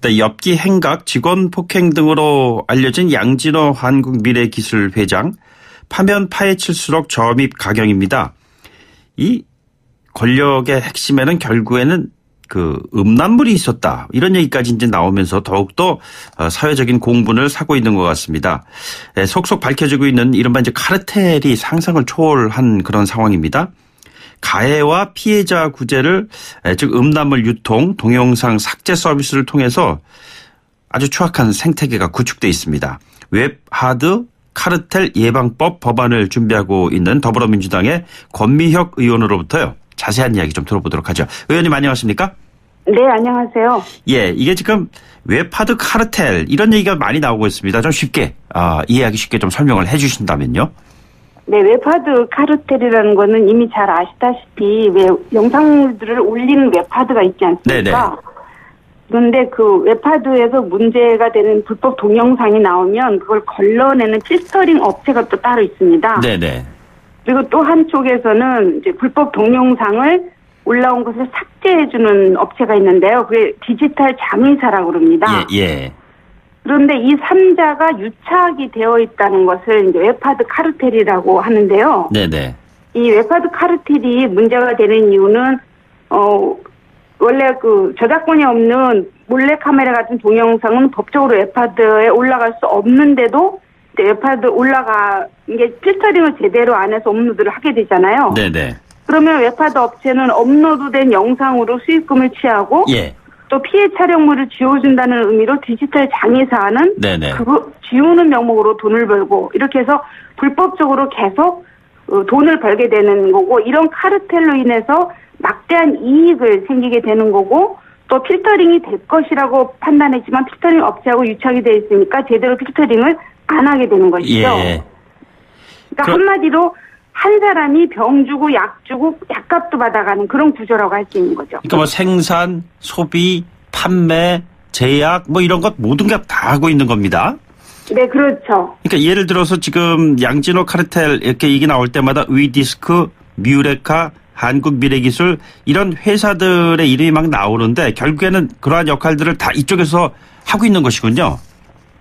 네, 엽기 행각, 직원 폭행 등으로 알려진 양진호 한국미래기술회장 파면 파헤칠수록 점입 가경입니다. 이 권력의 핵심에는 결국에는 그 음란물이 있었다. 이런 얘기까지 이제 나오면서 더욱더 사회적인 공분을 사고 있는 것 같습니다. 속속 밝혀지고 있는 이른바 이제 카르텔이 상상을 초월한 그런 상황입니다. 가해와 피해자 구제를 즉 음란물 유통, 동영상 삭제 서비스를 통해서 아주 추악한 생태계가 구축돼 있습니다. 웹하드 카르텔 예방법 법안을 준비하고 있는 더불어민주당의 권미혁 의원으로부터요. 자세한 이야기 좀 들어보도록 하죠. 의원님 안녕하십니까? 네, 안녕하세요. 예, 이게 지금 웹하드 카르텔 이런 얘기가 많이 나오고 있습니다. 좀 쉽게 이해하기 쉽게 좀 설명을 해 주신다면요. 네, 웹하드 카르텔이라는 거는 이미 잘 아시다시피 영상들을 올리는 웹하드가 있지 않습니까? 네네. 그런데 그 웹하드에서 문제가 되는 불법 동영상이 나오면 그걸 걸러내는 필터링 업체가 또 따로 있습니다. 네네. 그리고 또 한쪽에서는 이제 불법 동영상을 올라온 것을 삭제해주는 업체가 있는데요. 그게 디지털 장의사라고 그럽니다. 예, 예. 그런데 이 3자가 유착이 되어 있다는 것을 이제 웹하드 카르텔이라고 하는데요. 네네. 이 웹하드 카르텔이 문제가 되는 이유는, 원래 그 저작권이 없는 몰래카메라 같은 동영상은 법적으로 웹하드에 올라갈 수 없는데도 웹하드 이게 필터링을 제대로 안 해서 업로드를 하게 되잖아요. 네네. 그러면 웹하드 업체는 업로드된 영상으로 수익금을 취하고, 예. 또 피해 촬영물을 지워준다는 의미로 디지털 장의사는 그거 지우는 명목으로 돈을 벌고 이렇게 해서 불법적으로 계속 돈을 벌게 되는 거고 이런 카르텔로 인해서 막대한 이익을 생기게 되는 거고 또 필터링이 될 것이라고 판단했지만 필터링 업체하고 유착이 되어 있으니까 제대로 필터링을 안 하게 되는 것이죠. 예. 그러니까 한마디로 한 사람이 병 주고 약 주고 약값도 받아가는 그런 구조라고 할 수 있는 거죠. 그러니까 뭐 생산, 소비, 판매, 제약 뭐 이런 것 모든 게 다 하고 있는 겁니다. 네, 그렇죠. 그러니까 예를 들어서 지금 양진호 카르텔 이렇게 얘기 나올 때마다 위디스크, 뮤레카, 한국미래기술 이런 회사들의 이름이 막 나오는데 결국에는 그러한 역할들을 다 이쪽에서 하고 있는 것이군요.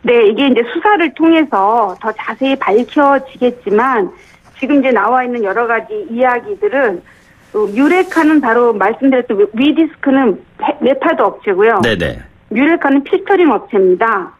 네, 이게 이제 수사를 통해서 더 자세히 밝혀지겠지만 지금 이제 나와 있는 여러 가지 이야기들은 뮤레카는 바로 말씀드렸던 위디스크는 웹하드 업체고요. 네네. 뮤레카는 필터링 업체입니다.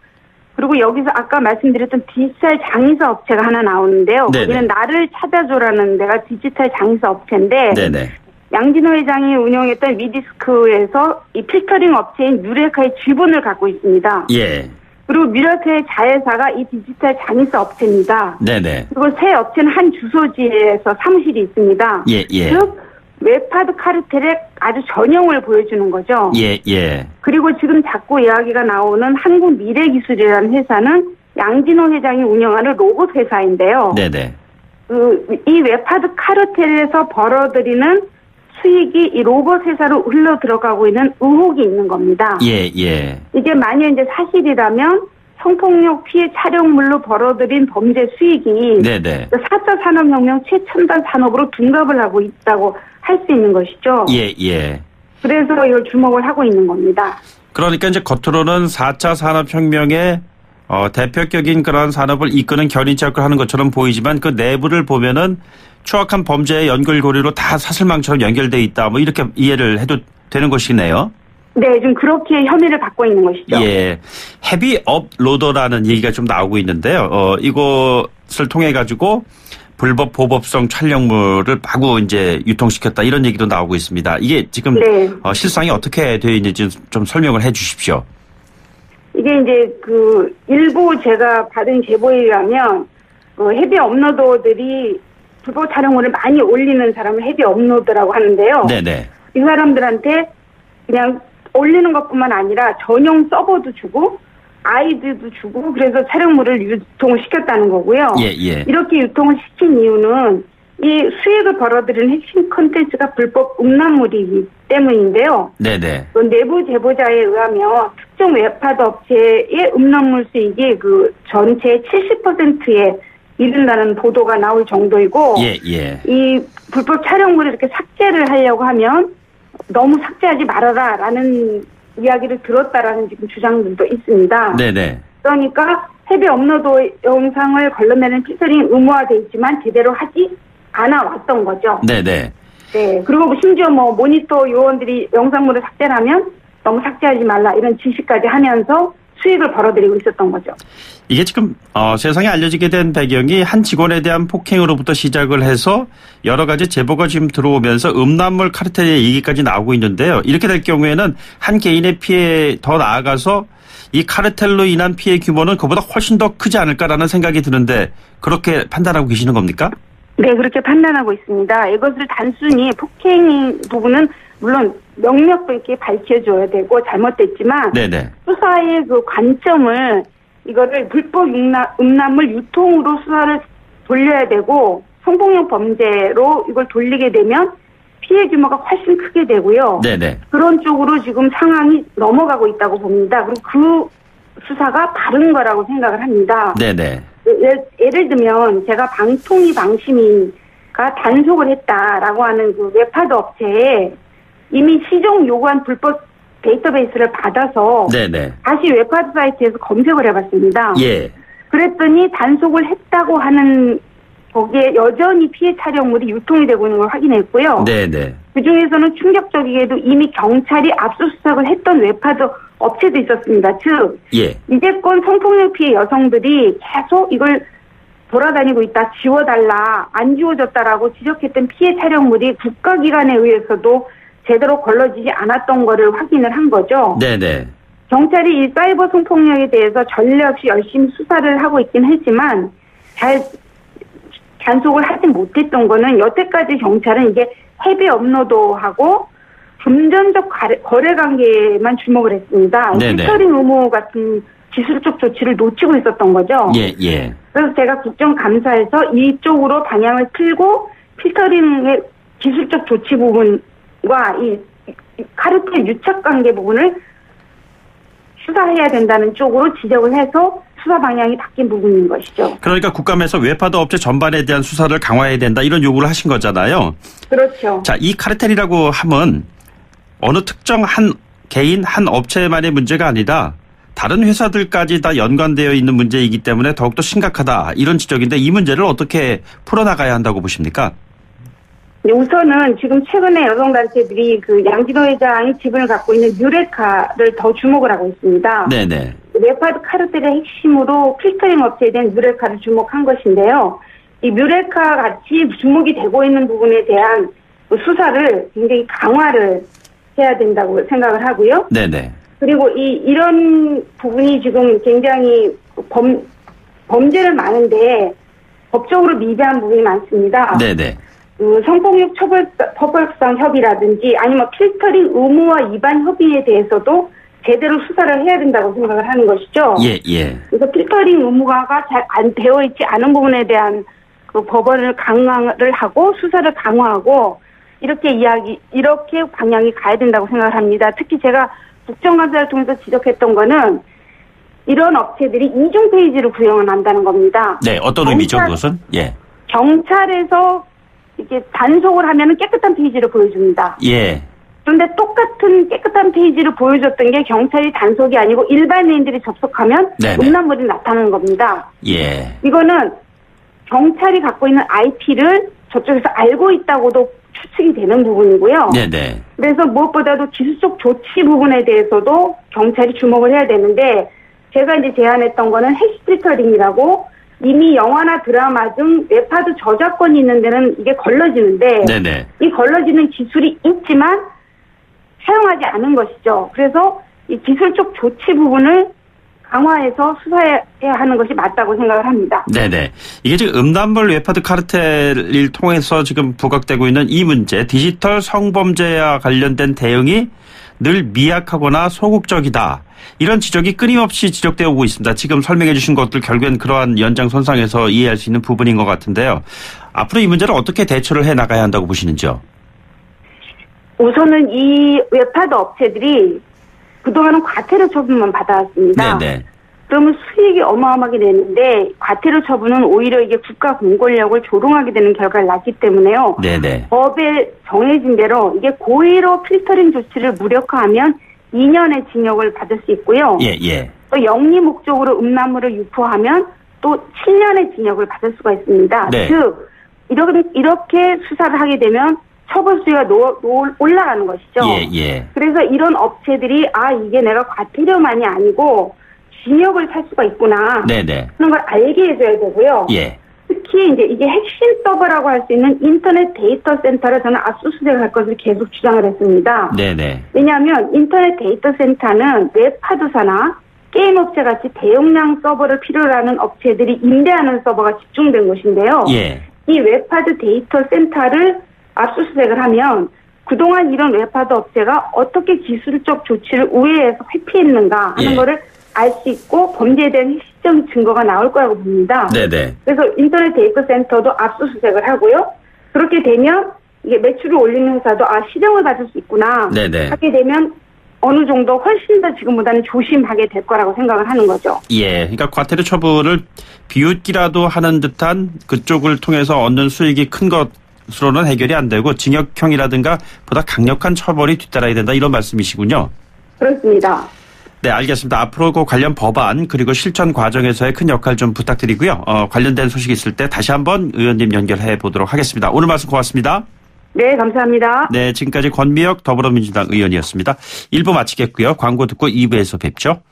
그리고 여기서 아까 말씀드렸던 디지털 장의사 업체가 하나 나오는데요. 네네. 거기는 나를 찾아줘라는 데가 디지털 장의사 업체인데 네네. 양진호 회장이 운영했던 위디스크에서 이 필터링 업체인 뮤레카의 지분을 갖고 있습니다. 예. 그리고 뮤레카의 자회사가 이 디지털 장의사 업체입니다. 네네. 그리고 세 업체는 한 주소지에서 사무실이 있습니다. 예, 예. 즉 웹하드 카르텔의 아주 전형을 보여주는 거죠. 예, 예. 그리고 지금 자꾸 이야기가 나오는 한국미래기술이라는 회사는 양진호 회장이 운영하는 로봇 회사인데요. 네네. 이 웹하드 카르텔에서 벌어들이는 수익이 이 로봇 회사로 흘러 들어가고 있는 의혹이 있는 겁니다. 예, 예. 이게 만약 이제 사실이라면 성폭력 피해 촬영물로 벌어들인 범죄 수익이 네네. 4차 산업혁명 최첨단 산업으로 둔갑을 하고 있다고 할 수 있는 것이죠. 예, 예. 그래서 이걸 주목을 하고 있는 겁니다. 그러니까 이제 겉으로는 4차 산업혁명의 대표격인 그런 산업을 이끄는 견인작을 하는 것처럼 보이지만 그 내부를 보면은 추악한 범죄의 연결고리로 다 사슬망처럼 연결돼 있다. 뭐 이렇게 이해를 해도 되는 것이네요. 네, 좀 그렇게 혐의를 받고 있는 것이죠. 예, 헤비 업로더라는 얘기가 좀 나오고 있는데요. 이것을 통해 가지고 불법 보법성 촬영물을 마구 이제 유통시켰다 이런 얘기도 나오고 있습니다. 이게 지금 네. 실상이 어떻게 되어 있는지 좀 설명을 해 주십시오. 이게 이제 일부 제가 받은 제보에 의하면 헤비 업로더들이 불법 촬영물을 많이 올리는 사람을 헤비 업로더라고 하는데요. 네네. 이 사람들한테 그냥 올리는 것뿐만 아니라 전용 서버도 주고 아이디도 주고 그래서 촬영물을 유통을 시켰다는 거고요. 예, 예. 이렇게 유통을 시킨 이유는 이 수익을 벌어들이는 핵심 콘텐츠가 불법 음란물이기 때문인데요. 네네. 내부 제보자에 의하면 특정 웹하드 업체의 음란물 수익이 전체 70%에 이른다는 보도가 나올 정도이고 예, 예. 이 불법 촬영물을 이렇게 삭제를 하려고 하면 너무 삭제하지 말아라라는 이야기를 들었다라는 지금 주장들도 있습니다. 네네. 그러니까 해외 업로드 영상을 걸러내는 필터링 의무화돼 있지만 제대로 하지 않아 왔던 거죠. 네네. 네. 그리고 심지어 뭐 모니터 요원들이 영상물을 삭제하면 너무 삭제하지 말라 이런 지시까지 하면서 수익을 벌어들이고 있었던 거죠. 이게 지금 세상에 알려지게 된 배경이 한 직원에 대한 폭행으로부터 시작을 해서 여러 가지 제보가 지금 들어오면서 음란물 카르텔의 얘기까지 나오고 있는데요. 이렇게 될 경우에는 한 개인의 피해 더 나아가서 이 카르텔로 인한 피해 규모는 그보다 훨씬 더 크지 않을까라는 생각이 드는데 그렇게 판단하고 계시는 겁니까? 네, 그렇게 판단하고 있습니다. 이것을 단순히 폭행 부분은 물론 명명도 있게 밝혀줘야 되고 잘못됐지만 네네. 수사의 그 관점을 이거를 불법 음란물 유통으로 수사를 돌려야 되고 성폭력 범죄로 이걸 돌리게 되면 피해 규모가 훨씬 크게 되고요. 네네. 그런 쪽으로 지금 상황이 넘어가고 있다고 봅니다. 그리고 그 수사가 바른 거라고 생각을 합니다. 네네. 예를 들면 제가 방통위 방심위가 단속을 했다라고 하는 그 웹하드 업체에 이미 시종 요구한 불법 데이터베이스를 받아서 네네. 다시 웹하드 사이트에서 검색을 해봤습니다. 예. 그랬더니 단속을 했다고 하는 거기에 여전히 피해 촬영물이 유통이 되고 있는 걸 확인했고요. 네네. 그중에서는 충격적이게도 이미 경찰이 압수수색을 했던 웹하드 업체도 있었습니다. 즉 예. 이제껏 성폭력 피해 여성들이 계속 이걸 돌아다니고 있다, 지워달라, 안 지워졌다라고 지적했던 피해 촬영물이 국가기관에 의해서도 제대로 걸러지지 않았던 거를 확인을 한 거죠. 네네. 경찰이 이 사이버 성폭력에 대해서 전례 없이 열심히 수사를 하고 있긴 했지만 잘 단속을 하지 못했던 거는 여태까지 경찰은 이게 해외 업로드하고 금전적 거래 관계만 주목을 했습니다. 필터링 의무 같은 기술적 조치를 놓치고 있었던 거죠. 예, 예. 그래서 제가 국정감사에서 이쪽으로 방향을 틀고 필터링의 기술적 조치 부분과 이 카르텔 유착 관계 부분을 수사해야 된다는 쪽으로 지적을 해서 수사 방향이 바뀐 부분인 것이죠. 그러니까 국감에서 웹하드 업체 전반에 대한 수사를 강화해야 된다 이런 요구를 하신 거잖아요. 그렇죠. 자, 이 카르텔이라고 하면 어느 특정 한 개인 한 업체만의 문제가 아니라 다른 회사들까지 다 연관되어 있는 문제이기 때문에 더욱더 심각하다 이런 지적인데 이 문제를 어떻게 풀어나가야 한다고 보십니까? 우선은 지금 최근에 여성단체들이 그 양진호 회장이 지분을 갖고 있는 유레카를 더 주목을 하고 있습니다. 네네. 웹하드 카르텔의 핵심으로 필터링 업체에 대한 유레카를 주목한 것인데요. 이 유레카 같이 주목이 되고 있는 부분에 대한 수사를 굉장히 강화를 해야 된다고 생각을 하고요. 네네. 그리고 이런 부분이 지금 굉장히 범죄는 많은데 법적으로 미비한 부분이 많습니다. 네네. 성폭력 처벌성 협의라든지 아니면 필터링 의무화 위반 협의에 대해서도 제대로 수사를 해야 된다고 생각을 하는 것이죠. 예, 예. 그래서 필터링 의무화가 잘 안 되어 있지 않은 부분에 대한 그 법원을 강화를 하고 수사를 강화하고 이렇게 방향이 가야 된다고 생각을 합니다. 특히 제가 국정감사를 통해서 지적했던 거는 이런 업체들이 이중 페이지를 구형을 한다는 겁니다. 네, 어떤 의미죠, 그것은? 예. 경찰에서 이렇게 단속을 하면은 깨끗한 페이지를 보여줍니다. 예. 그런데 똑같은 깨끗한 페이지를 보여줬던 게 경찰이 단속이 아니고 일반인들이 접속하면 음란물이 나타나는 겁니다. 예. 이거는 경찰이 갖고 있는 IP를 저쪽에서 알고 있다고도 추측이 되는 부분이고요. 네네. 그래서 무엇보다도 기술적 조치 부분에 대해서도 경찰이 주목을 해야 되는데 제가 이제 제안했던 거는 해시 필터링이라고 이미 영화나 드라마 등 웹하드 저작권이 있는 데는 이게 걸러지는데 네네. 이 걸러지는 기술이 있지만 사용하지 않은 것이죠. 그래서 이 기술적 조치 부분을 강화해서 수사해야 하는 것이 맞다고 생각을 합니다. 네네. 이게 지금 음란물 웹하드 카르텔을 통해서 지금 부각되고 있는 이 문제, 디지털 성범죄와 관련된 대응이 늘 미약하거나 소극적이다. 이런 지적이 끊임없이 지적되어 오고 있습니다. 지금 설명해 주신 것들 결국엔 그러한 연장선상에서 이해할 수 있는 부분인 것 같은데요. 앞으로 이 문제를 어떻게 대처를 해 나가야 한다고 보시는지요? 우선은 이 웹하드 업체들이 그동안은 과태료 처분만 받아왔습니다. 네네. 그러면 수익이 어마어마하게 되는데 과태료 처분은 오히려 이게 국가 공권력을 조롱하게 되는 결과를 낳기 때문에요. 네네. 법에 정해진 대로 이게 고의로 필터링 조치를 무력화하면 2년의 징역을 받을 수 있고요. 예, 예. 또 영리 목적으로 음란물을 유포하면 또 7년의 징역을 받을 수가 있습니다. 네. 즉 이렇게 수사를 하게 되면 처벌 수위가 올라가는 것이죠. 예, 예. 그래서 이런 업체들이 이게 내가 과태료만이 아니고 징역을 살 수가 있구나. 네네. 하는 걸 알게 해줘야 되고요. 예. 특히 이제 이게 핵심 서버라고 할 수 있는 인터넷 데이터 센터를 저는 압수수색을 할 것을 계속 주장을 했습니다. 네네. 왜냐하면 인터넷 데이터 센터는 웹하드사나 게임 업체 같이 대용량 서버를 필요로 하는 업체들이 임대하는 서버가 집중된 곳인데요. 예. 이 웹하드 데이터 센터를 압수수색을 하면 그동안 이런 웹하드 업체가 어떻게 기술적 조치를 우회해서 회피했는가 하는 거를 알 수 있고 범죄에 대한 핵심적인 증거가 나올 거라고 봅니다. 네네. 그래서 인터넷 데이터 센터도 압수수색을 하고요. 그렇게 되면 이게 매출을 올리는 회사도 시정을 받을 수 있구나. 네네. 하게 되면 어느 정도 훨씬 더 지금보다는 조심하게 될 거라고 생각을 하는 거죠. 예. 그러니까 과태료 처분을 비웃기라도 하는 듯한 그쪽을 통해서 얻는 수익이 큰 것으로는 해결이 안 되고 징역형이라든가 보다 강력한 처벌이 뒤따라야 된다 이런 말씀이시군요. 그렇습니다. 네, 알겠습니다. 앞으로 그 관련 법안 그리고 실천 과정에서의 큰 역할 좀 부탁드리고요. 관련된 소식이 있을 때 다시 한번 의원님 연결해 보도록 하겠습니다. 오늘 말씀 고맙습니다. 네, 감사합니다. 네, 지금까지 권미혁 더불어민주당 의원이었습니다. 1부 마치겠고요. 광고 듣고 2부에서 뵙죠.